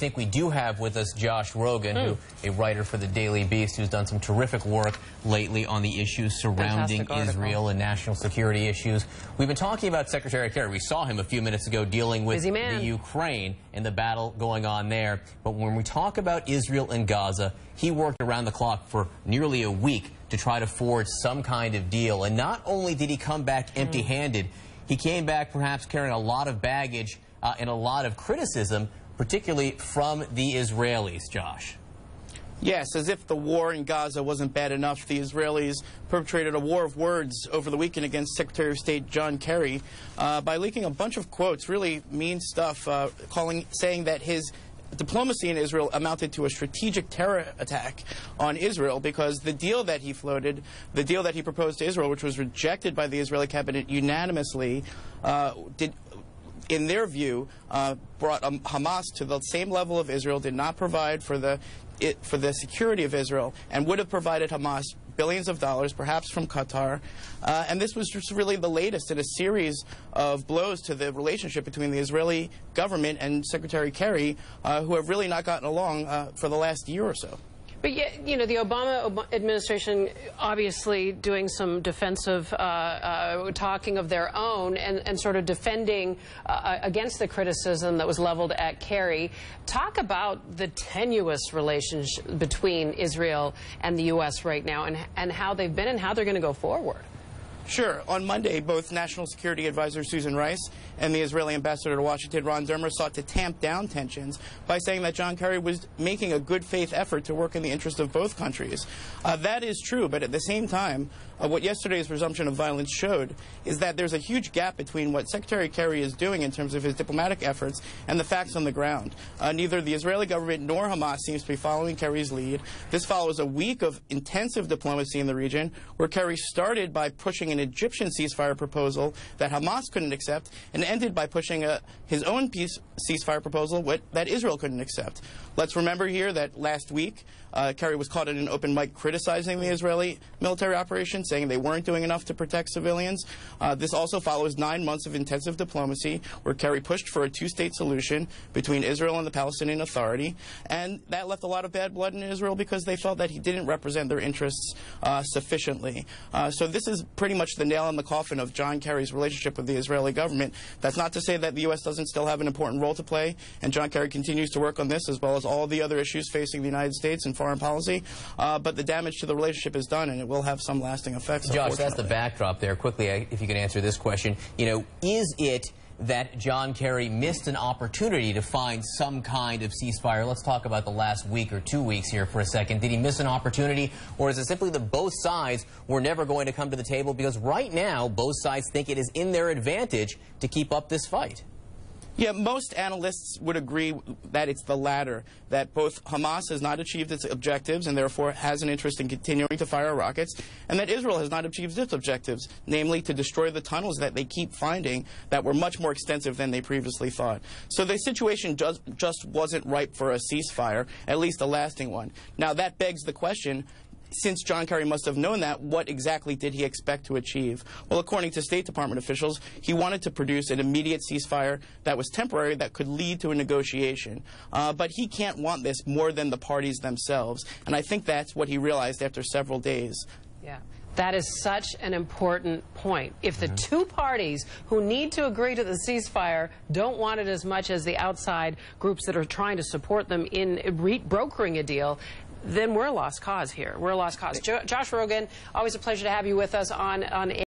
think we do have with us Josh Rogin, a writer for the Daily Beast, who's done some terrific work lately on the issues surrounding Israel and national security issues. We've been talking about Secretary Kerry. We saw him a few minutes ago dealing with the Ukraine and the battle going on there. But when we talk about Israel and Gaza, he worked around the clock for nearly a week to try to forge some kind of deal. And not only did he come back empty-handed, he came back perhaps carrying a lot of baggage and a lot of criticism, particularly from the Israelis, Josh. Yes, as if the war in Gaza wasn't bad enough, the Israelis perpetrated a war of words over the weekend against Secretary of State John Kerry by leaking a bunch of quotes, really mean stuff, saying that his diplomacy in Israel amounted to a strategic terror attack on Israel because the deal that he floated, the deal that he proposed to Israel, which was rejected by the Israeli cabinet unanimously, in their view, brought Hamas to the same level of Israel, did not provide for the security of Israel, and would have provided Hamas billions of dollars, perhaps from Qatar. And this was just really the latest in a series of blows to the relationship between the Israeli government and Secretary Kerry, who have really not gotten along for the last year or so. But yet, you know, the Obama administration obviously doing some defensive talking of their own and sort of defending against the criticism that was leveled at Kerry. Talk about the tenuous relationship between Israel and the U.S. right now and how they've been and how they're going to go forward. Sure. On Monday, both National Security Advisor Susan Rice and the Israeli ambassador to Washington, Ron Dermer, sought to tamp down tensions by saying that John Kerry was making a good faith effort to work in the interest of both countries. That is true, but at the same time, what yesterday's resumption of violence showed is that there's a huge gap between what Secretary Kerry is doing in terms of his diplomatic efforts and the facts on the ground. Neither the Israeli government nor Hamas seems to be following Kerry's lead. This follows a week of intensive diplomacy in the region, where Kerry started by pushing an Egyptian ceasefire proposal that Hamas couldn't accept, and ended by pushing his own ceasefire proposal that Israel couldn't accept. Let's remember here that last week, Kerry was caught in an open mic criticizing the Israeli military operation, saying they weren't doing enough to protect civilians. This also follows 9 months of intensive diplomacy, where Kerry pushed for a two-state solution between Israel and the Palestinian Authority, and that left a lot of bad blood in Israel because they felt that he didn't represent their interests sufficiently. So this is pretty much the nail in the coffin of John Kerry's relationship with the Israeli government. That's not to say that the U.S. doesn't still have an important role to play, and John Kerry continues to work on this as well as all the other issues facing the United States in foreign policy, but the damage to the relationship is done, and it will have some lasting effects. Josh, that's the backdrop there. Quickly, if you can answer this question, you know, is it that John Kerry missed an opportunity to find some kind of ceasefire? Let's talk about the last week or 2 weeks here for a second. Did he miss an opportunity, or is it simply that both sides were never going to come to the table? Because right now, both sides think it is in their advantage to keep up this fight. Yeah, most analysts would agree that it's the latter, that both Hamas has not achieved its objectives and therefore has an interest in continuing to fire rockets, and that Israel has not achieved its objectives, namely to destroy the tunnels that they keep finding that were much more extensive than they previously thought. So the situation just wasn't ripe for a ceasefire, at least a lasting one. Now that begs the question, since John Kerry must have known that, what exactly did he expect to achieve? Well, according to State Department officials, he wanted to produce an immediate ceasefire that was temporary, that could lead to a negotiation. But he can't want this more than the parties themselves. And I think that's what he realized after several days. Yeah. That is such an important point. If the two parties who need to agree to the ceasefire don't want it as much as the outside groups that are trying to support them in brokering a deal, then we're a lost cause here. We're a lost cause. Josh Rogin, always a pleasure to have you with us on